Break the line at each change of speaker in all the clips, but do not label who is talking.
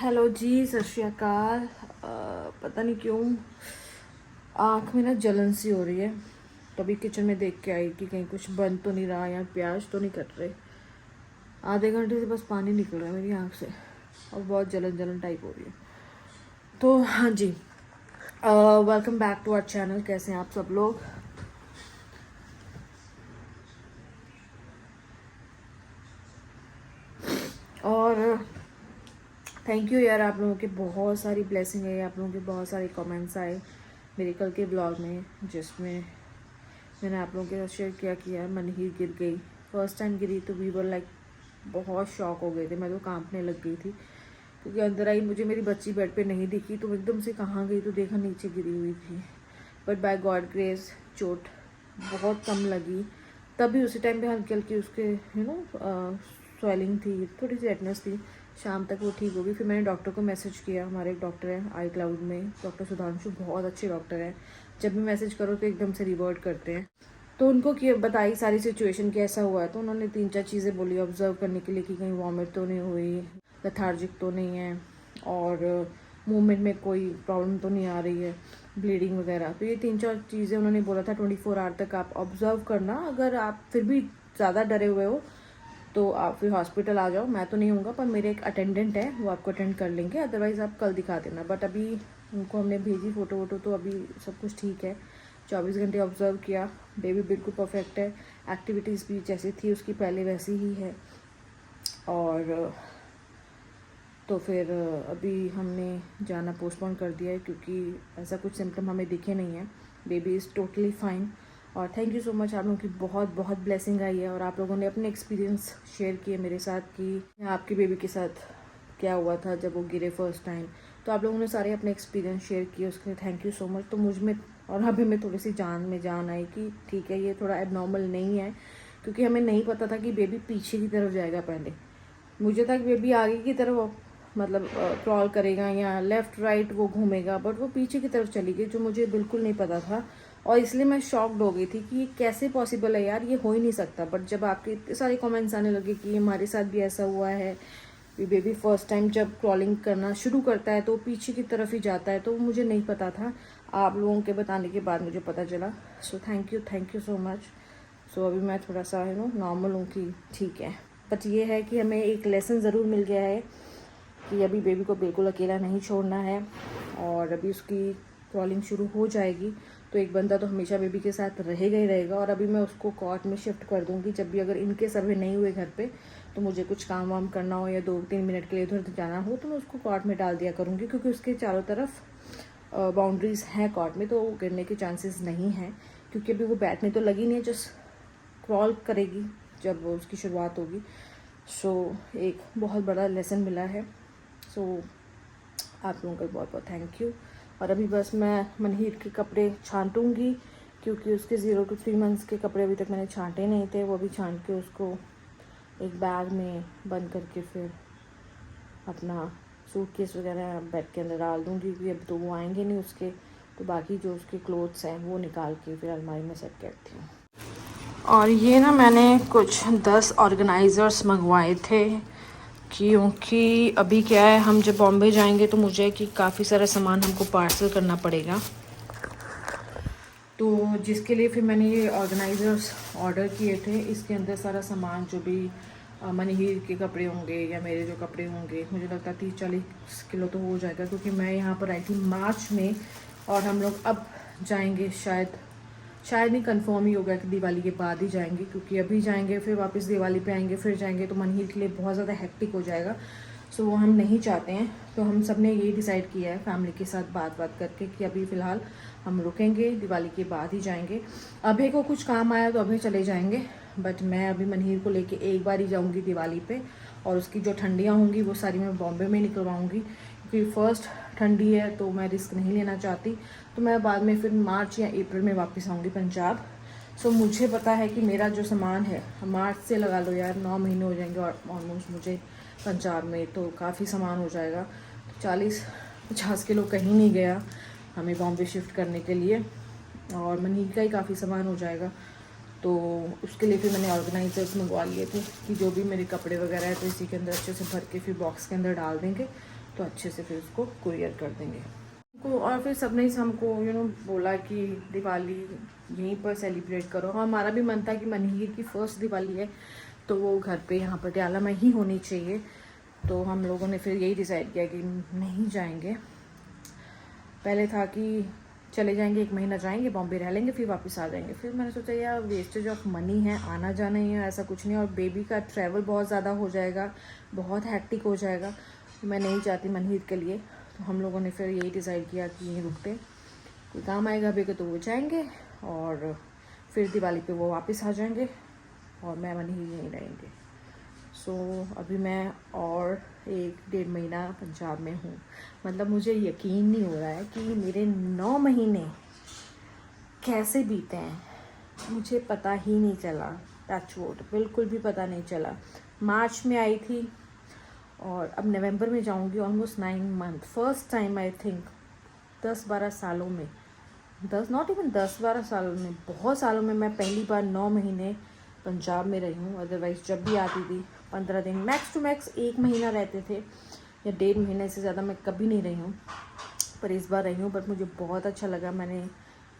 Hello जी, सत श्री अकाल। पता नहीं क्यों आँख में ना जलन सी हो रही है। तभी किचन में देख के आई कि कहीं कुछ बन तो नहीं रहा या प्याज तो नहीं कट रहे। आधे घंटे से बस पानी निकल रहा है मेरी आँख से और बहुत जलन जलन टाइप हो रही है। तो हाँ जी, welcome back to our channel. कैसे हैं आप सब लोग? और थैंक यू यार, आप लोगों के बहुत सारी ब्लेसिंग है, आप लोगों के बहुत सारे कमेंट्स आए मेरे कल के ब्लॉग में, जिसमें मैंने आप लोगों के साथ शेयर किया कि यार मनहीर गिर गई। फर्स्ट टाइम गिरी तो वी वर लाइक बहुत शॉक हो गए थे। मैं तो कांपने लग गई थी क्योंकि अंदर आई मुझे मेरी बच्ची बेड पे नहीं दिखी, तो एकदम से कहाँ गई तो देखा नीचे गिरी हुई थी। बट बाय गॉड ग्रेस चोट बहुत कम लगी। तभी उसी टाइम पे हल्की हल्की उसके स्वेलिंग थी, थोड़ी सी रेडनेस थी। शाम तक वो ठीक होगी। फिर मैंने डॉक्टर को मैसेज किया। हमारे एक डॉक्टर हैं आई क्लाउड में, डॉक्टर सुधांशु, बहुत अच्छे डॉक्टर हैं। जब भी मैसेज करो तो एकदम से रिवर्ट करते हैं। तो उनको कि बताई सारी सिचुएशन कैसा हुआ है, तो उन्होंने 3-4 चीज़ें बोली ऑब्जर्व करने के लिए कि कहीं वॉमिट तो नहीं हुई, लेथार्जिक तो नहीं है, और मूवमेंट में कोई प्रॉब्लम तो नहीं आ रही है, ब्लीडिंग वगैरह। तो ये 3-4 चीज़ें उन्होंने बोला था 24 आवर तक आप ऑब्जर्व करना। अगर आप फिर भी ज़्यादा डरे हुए हो तो आप फिर हॉस्पिटल आ जाओ। मैं तो नहीं हूँगा, पर मेरे एक अटेंडेंट है, वो आपको अटेंड कर लेंगे। अदरवाइज़ आप कल दिखा देना। बट अभी उनको हमने भेजी फ़ोटो वोटो, तो अभी सब कुछ ठीक है। 24 घंटे ऑब्जर्व किया, बेबी बिल्कुल परफेक्ट है। एक्टिविटीज़ भी जैसी थी उसकी पहले वैसी ही है। और तो फिर अभी हमने जाना पोस्टपोन कर दिया है क्योंकि ऐसा कुछ सिम्टम हमें दिखे नहीं है। Baby is totally fine. और थैंक यू सो मच, आप लोगों की बहुत बहुत ब्लेसिंग आई है और आप लोगों ने अपने एक्सपीरियंस शेयर किए मेरे साथ कि आपकी बेबी के साथ क्या हुआ था जब वो गिरे फर्स्ट टाइम। तो आप लोगों ने सारे अपने एक्सपीरियंस शेयर किए, उसके लिए थैंक यू सो मच। तो मुझ में और अभी मैं थोड़ी सी जान आई कि ठीक है, ये थोड़ा एबनॉर्मल नहीं है, क्योंकि हमें नहीं पता था कि बेबी पीछे की तरफ जाएगा। पहले मुझे था कि बेबी आगे की तरफ मतलब क्रॉल करेगा या लेफ़्ट राइट वो घूमेगा, बट वो पीछे की तरफ चली गई, जो मुझे बिल्कुल नहीं पता था। और इसलिए मैं शॉक्ड हो गई थी कि ये कैसे पॉसिबल है यार, ये हो ही नहीं सकता। बट जब आपके इतने सारे कमेंट्स आने लगे कि हमारे साथ भी ऐसा हुआ है, बेबी फर्स्ट टाइम जब क्रॉलिंग करना शुरू करता है तो पीछे की तरफ ही जाता है, तो मुझे नहीं पता था। आप लोगों के बताने के बाद मुझे पता चला। So thank you so much. So अभी मैं थोड़ा सा नॉर्मल हूँ कि ठीक है। बट ये है कि हमें एक लेसन ज़रूर मिल गया है कि अभी बेबी को बिल्कुल अकेला नहीं छोड़ना है। और अभी उसकी क्रॉलिंग शुरू हो जाएगी तो एक बंदा तो हमेशा बेबी के साथ रहेगा ही रहेगा। और अभी मैं उसको कॉट में शिफ्ट कर दूँगी। जब भी अगर इनके सभी नहीं हुए घर पे, तो मुझे कुछ काम वाम करना हो या 2-3 मिनट के लिए इधर उधर जाना हो, तो मैं उसको कॉट में डाल दिया करूँगी, क्योंकि उसके चारों तरफ बाउंड्रीज़ हैं कॉट में, तो गिरने के चांसेस नहीं हैं। क्योंकि अभी वो बैठने तो लगी नहीं है, जस्ट क्रॉल करेगी जब वो उसकी शुरुआत होगी। सो एक बहुत बड़ा लेसन मिला है। सो आप लोगों का बहुत बहुत थैंक यू। और अभी बस मैं मनहीर के कपड़े छांटूंगी, क्योंकि उसके 0 to 3 मंथ्स के कपड़े अभी तक मैंने छांटे नहीं थे। वो अभी छांट के उसको एक बैग में बंद करके फिर अपना सूटकेस वगैरह बेड के अंदर डाल दूँगी, क्योंकि अब तो वो आएंगे नहीं उसके, तो बाकी जो उसके क्लोथ्स हैं वो निकाल के फिर अलमारी में सेट करती हूँ। और ये ना मैंने कुछ 10 ऑर्गेनाइज़र्स मंगवाए थे, क्योंकि अभी क्या है, हम जब बॉम्बे जाएंगे तो मुझे कि काफ़ी सारा सामान हमको पार्सल करना पड़ेगा। तो जिसके लिए फिर मैंने ये ऑर्गेनाइज़र्स ऑर्डर किए थे। इसके अंदर सारा सामान जो भी मनहीर के कपड़े होंगे या मेरे जो कपड़े होंगे, मुझे लगता है 30-40 किलो तो हो जाएगा, क्योंकि मैं यहाँ पर आई थी मार्च में और हम लोग अब जाएंगे शायद नहीं, कंफर्म ही होगा कि दिवाली के बाद ही जाएंगे, क्योंकि अभी जाएंगे फिर वापस दिवाली पे आएंगे, फिर जाएंगे तो मनहीर के लिए बहुत ज़्यादा हेक्टिक हो जाएगा। सो वो हम नहीं चाहते हैं। तो हम सब ने यही डिसाइड किया है फैमिली के साथ बात करके कि अभी फ़िलहाल हम रुकेंगे, दिवाली के बाद ही जाएंगे। अभय को कुछ काम आया तो अभय चले जाएंगे, बट मैं अभी मनहीर को लेके एक बार ही जाऊँगी दिवाली पे। और उसकी जो ठंडियाँ होंगी वो सारी मैं बॉम्बे में निकलवाऊँगी, क्योंकि फर्स्ट ठंडी है तो मैं रिस्क नहीं लेना चाहती। तो मैं बाद में फिर मार्च या अप्रैल में वापस आऊँगी पंजाब। सो मुझे पता है कि मेरा जो सामान है, मार्च से लगा लो यार 9 महीने हो जाएंगे और ऑलमोस्ट मुझे पंजाब में, तो काफ़ी सामान हो जाएगा। तो 40-50 किलो कहीं नहीं गया हमें बॉम्बे शिफ्ट करने के लिए, और मनहीर का ही काफ़ी सामान हो जाएगा। तो उसके लिए फिर मैंने ऑर्गेनाइज़र्स मंगवा लिए थे कि जो भी मेरे कपड़े वगैरह है तो इसी के अंदर अच्छे से भर के फिर बॉक्स के अंदर डाल देंगे तो अच्छे से फिर उसको कुरियर कर देंगे को। और फिर सबने हमको बोला कि दिवाली यहीं पर सेलिब्रेट करो। हमारा भी मन था कि मनहीर की फर्स्ट दिवाली है तो वो घर पे यहाँ पटियाला में ही होनी चाहिए। तो हम लोगों ने फिर यही डिसाइड किया कि नहीं जाएंगे। पहले था कि चले जाएंगे, 1 महीना जाएंगे, बॉम्बे रह लेंगे, फिर वापस आ जाएंगे। फिर मैंने सोचा यार वेस्टेज ऑफ मनी है, आना जाना ही है, ऐसा कुछ नहीं। और बेबी का ट्रैवल बहुत ज़्यादा हो जाएगा, बहुत हैक्टिक हो जाएगा, मैं नहीं चाहती मनहीर के लिए। तो हम लोगों ने फिर यही डिसाइड किया कि यहीं रुकते, कोई काम आएगा अभी के तो वो जाएंगे और फिर दिवाली पे वो वापस आ जाएंगे और मैं मनहीर यहीं रहेंगे। सो अभी मैं और 1-1.5 महीना पंजाब में हूँ। मतलब मुझे यकीन नहीं हो रहा है कि मेरे 9 महीने कैसे बीते हैं, मुझे पता ही नहीं चला। टच वुड, बिल्कुल भी पता नहीं चला। मार्च में आई थी और अब नवंबर में जाऊँगी। Almost 9 month, first time I think 10-12 सालों में, 10 सालों में, बहुत सालों में मैं पहली बार 9 महीने पंजाब में रही हूँ। अदरवाइज़ जब भी आती थी 15 दिन, मैक्स टू मैक्स 1 महीना रहते थे या 1.5 महीने से ज़्यादा मैं कभी नहीं रही हूँ, पर इस बार रही हूँ। बट मुझे बहुत अच्छा लगा, मैंने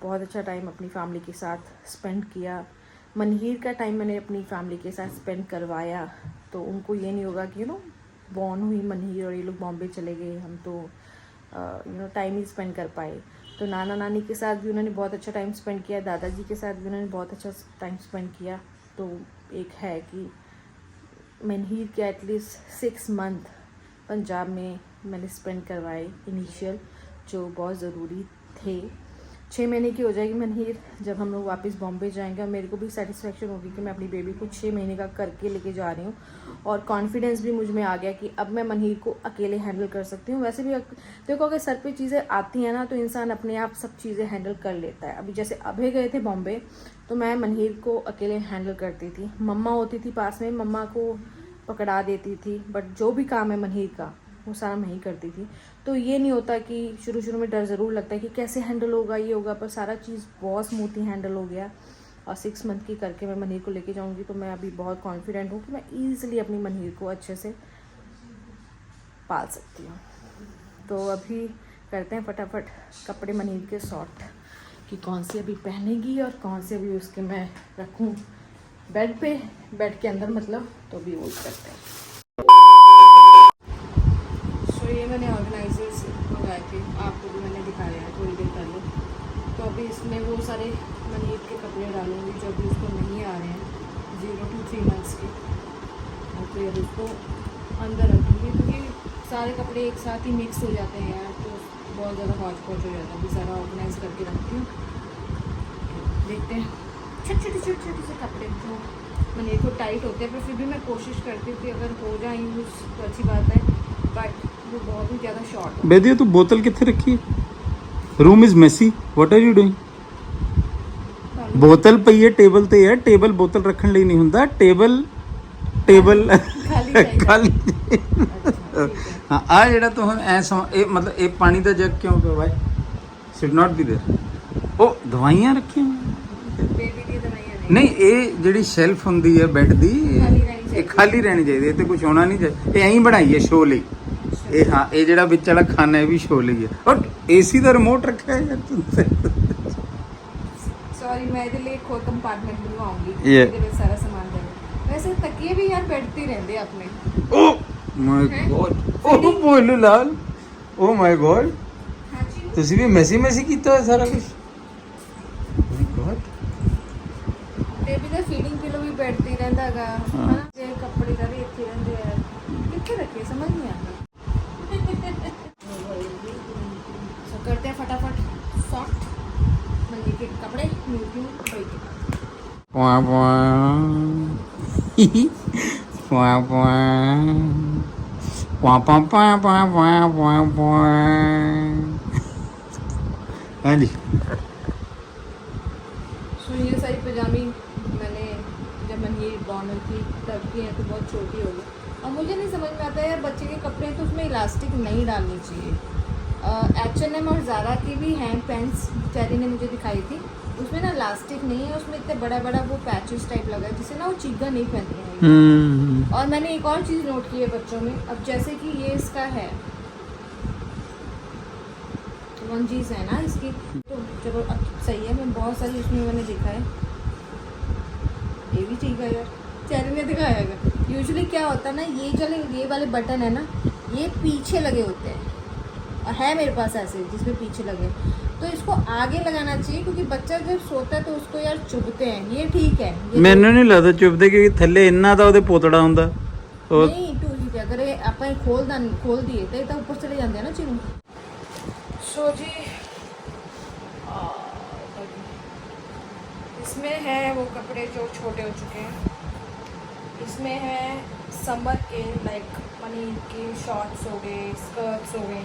बहुत अच्छा टाइम अपनी फैमिली के साथ स्पेंड किया। मनहीर का टाइम मैंने अपनी फैमिली के साथ स्पेंड करवाया, तो उनको ये नहीं होगा कि बॉर्न हुई मनहीर और ये लोग बॉम्बे चले गए, हम तो टाइम ही स्पेंड कर पाए। तो नाना नानी के साथ भी उन्होंने बहुत अच्छा टाइम स्पेंड किया, दादाजी के साथ भी उन्होंने बहुत अच्छा टाइम स्पेंड किया। तो एक है कि मनहीर के एटलीस्ट 6 मंथ पंजाब में मैंने स्पेंड करवाए इनिशियल, जो बहुत ज़रूरी थे। 6 महीने की हो जाएगी मनहीर जब हम लोग वापस बॉम्बे जाएंगे। और मेरे को भी सेटिस्फेक्शन होगी कि मैं अपनी बेबी को 6 महीने का करके लेके जा रही हूँ। और कॉन्फिडेंस भी मुझ में आ गया कि अब मैं मनहीर को अकेले हैंडल कर सकती हूँ। वैसे भी देखो, अगर सर पे चीज़ें आती हैं ना तो इंसान अपने आप सब चीज़ें हैंडल कर लेता है। अभी जैसे अभय गए थे बॉम्बे तो मैं मनहीर को अकेले हैंडल करती थी, मम्मा होती थी पास में, मम्मा को पकड़ा देती थी। बट जो भी काम है मनहीर का वो सारा मैं ही करती थी। तो ये नहीं होता कि शुरू में डर ज़रूर लगता है कि कैसे हैंडल होगा, ये होगा, पर सारा चीज़ बहुत स्मूथली हैंडल हो गया। और 6 मंथ की करके मैं मनहीर को लेके जाऊंगी। तो मैं अभी बहुत कॉन्फिडेंट हूँ कि मैं ईज़िली अपनी मनहीर को अच्छे से पाल सकती हूँ। तो अभी करते हैं फटाफट कपड़े मनहीर के सॉर्ट कि कौन सी अभी पहनेगी और कौन से अभी उसके मैं रखूँ बेड पे, बेड के अंदर मतलब। तो अभी वो करते हैं। ये मैंने ऑर्गेनाइजर्स मंगाए थे, आपको भी मैंने दिखाया है थोड़ी देर पहले। तो अभी इसमें वो सारे मनहीर के कपड़े डालूंगी जो अभी उसको नहीं आ रहे हैं, 0 to 3 मंथ्स के। और फिर अभी उसको अंदर रखूँगी क्योंकि सारे कपड़े एक साथ ही मिक्स हो जाते हैं यार, तो बहुत ज़्यादा हौच पौच हो जाता है। अभी सारा ऑर्गेनाइज करके रखती हूँ। देखते हैं छोटे से कपड़े जो मनहीर को टाइट होते हैं, पर फिर भी मैं कोशिश करती हूँ कि अगर हो जाए यूज़ तो अच्छी बात है, बट वो बहुत ही ज़्यादा शॉर्ट।
बेदिया तू बोतल कितने रखी है? Room is messy, what are you doing? बोतल पई है टेबल ते है, टेबल बोतल रखਣ ਲਈ नहीं ਹੁੰਦਾ, टेबल खाली। हाँ आ ਜਿਹੜਾ ਤੂੰ ਹੁਣ ਐ ਇਹ ਮਤਲਬ ਇਹ ਪਾਣੀ ਦਾ ਜੱਗ ਕਿਉਂ ਪਿਆ ਭਾਈ? should not be there। ਉਹ ਦਵਾਈਆਂ ਰੱਖੀਆਂ
ਬੇਬੀ ਦੀ ਦਵਾਈਆਂ
ਨਹੀਂ, ਇਹ ਜਿਹੜੀ ਸ਼ੈਲਫ ਹੁੰਦੀ ਹੈ ਬੈੱਡ ਦੀ ਇਹ ਖਾਲੀ ਰਹਿਣੀ ਚਾਹੀਦੀ ਹੈ, ਤੇ ਕੁਝ ਹੋਣਾ ਨਹੀਂ ਚਾਹੀਦਾ। ਇਹ ਐਂ ਬਣਾਈ ਹੈ ਸ਼ੋਅ ਲਈ। ਇਹ ਹਾਂ, ਇਹ ਜਿਹੜਾ ਵਿੱਚ ਵਾਲਾ ਖਾਨਾ ਹੈ ਵੀ ਸ਼ੋਅ ਲਈ ਹੈ। ਔਰ ਏਸੀ ਦਾ ਰਿਮੋਟ ਰੱਖਿਆ ਹੈ ਯਾਰ ਤੂੰ।
सॉरी, मैं ਇਹਦੇ ਲਈ ਕੋਈ ਕੰਪਾਰਟਮੈਂਟ ਬਣਵਾਉਂਗੀ ਜਿਹਦੇ ਵਿੱਚ ਸਾਰਾ ਸਮਾਨ ਜਾਵੇ। ਵੈਸੇ ਤਕੀਏ ਵੀ ਯਾਰ ਬੈੱਡ ਤੇ ਰਹਿੰਦੇ ਆਪਣੇ।
ਓ ਮਾਈ ਗॉड, ਓ ਬੋਲੂ ਲਾਲ, ਓ ਮਾਈ ਗॉड, ਤੁਸੀਂ ਵੀ ਮੈਸੀ ਕੀਤਾ ਹੋਇਆ ਸਾਰਾ ਕੁਝ। ਮਾਈ ਗॉड,
ਬੇਬੀ ਦਾ ਫੀਡਿੰਗ ਪਿਲੋ ਵੀ ਬੈੱਡ ਤੇ ਹੀ ਰਹਿੰਦਾ ਹੈਗਾ, ਹਨਾ। ਜੇ ਕੱਪੜੇ ਸਾਰੇ ਇੱਥੇ ਰਹਿੰਦੇ ਆ, ਕਿੱਥੇ ਰੱਖੇ ਸਮਝ ਨਹੀਂ ਆਉਂਦਾ। सो करते हैं फटाफट सॉफ्ट मनहीर के कपड़े न्यू भाई के पास।
पुआ पुआ पुआ पुआ पुआ पुआ पुआ पुआ पुआ पुआ। हाँ जी,
सो ये सारी पजामी मैंने जब मनहीर बॉर्न थी तब की है, तो बहुत छोटी हो गई। और मुझे नहीं समझ में आता यार, बच्चे के कपड़े हैं तो उसमें इलास्टिक नहीं डालनी चाहिए। H&M और ज़ारा की भी हैंड पैंट्स चैरी ने मुझे दिखाई थी, उसमें ना इलास्टिक नहीं है, उसमें इतने बड़ा वो पैचेस टाइप लगा है जिससे ना वो चीगा नहीं पहनती हैं। और मैंने एक और चीज़ नोट की है बच्चों में, अब जैसे कि ये इसका है स्पॉन्जीज है ना इसकी, तो चलो अब सही है। मैं बहुत सारी उसमें मैंने देखा है, ये भी ठीक है यार, चेहरे ने दिखाया। यूजुअली क्या होता है ना, ये वाले बटन है ना, ये पीछे लगे होते हैं, और है मेरे पास ऐसे जिसमें पीछे लगे, तो इसको आगे लगाना चाहिए, क्योंकि बच्चा जब सोता है तो उसको यार चुभते हैं। ये ठीक है, ये
ਮੈਨੂੰ ਨਹੀਂ ਲੱਗਦਾ ਚੁੱਪਦੇ, ਕਿਉਂਕਿ ਥੱਲੇ ਇੰਨਾ ਤਾਂ ਉਹਦੇ ਪੋਤੜਾ ਹੁੰਦਾ ਉਹ
नहीं टू ठीक है। अगर ये अपन खोल दिए तो ये तो ऊपर चले जाते हैं ना चिरू। सो जी इसमें है वो कपड़े जो छोटे हो चुके हैं, इसमें है समर के लाइक पनीर के शॉर्ट्स हो गए, स्कर्ट्स हो गए।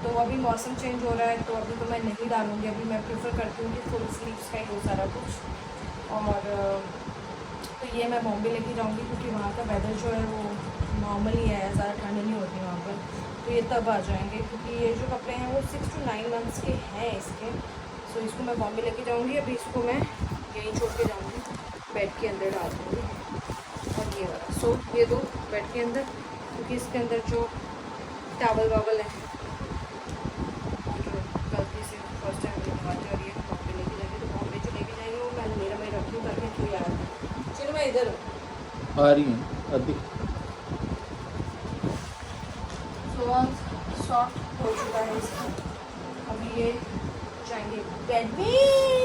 तो अभी मौसम चेंज हो रहा है तो अभी तो मैं नहीं डालूँगी, अभी मैं प्रेफर करती हूँ कि फुल स्लीव्स का ही हो सारा कुछ। और तो ये मैं बॉम्बे लेके जाऊँगी, क्योंकि वहाँ का वेदर जो है वो नॉर्मल ही है, ज़्यादा ठंड नहीं होती वहाँ पर। तो ये तब आ जाएंगे, क्योंकि ये जो कपड़े हैं वो 6 to 9 मंथ्स के हैं इसके। सो इसको मैं बॉम्बे लेके जाऊँगी, अभी इसको मैं यहीं छोड़ के जाऊँगी, बेड के अंदर डाल दूँगी। और ये वाला सो ये दो बेड के अंदर, क्योंकि इसके अंदर जो टावल वावल है जो गलती से फर्स्ट टाइम लगाते, और ये बॉम्बे लेके जाएंगे, तो बॉम्बे जो लेके जाएंगे वो मैं मेरा मैं रखी हूँ ताकि कोई याद नहीं। चलो मैं इधर हूँ,
ਆ ਰਹੀ ਹੈ ਅੱਧੀ
सॉफ्ट हो चुका है इसका। अभी ये जाएंगे बेड में।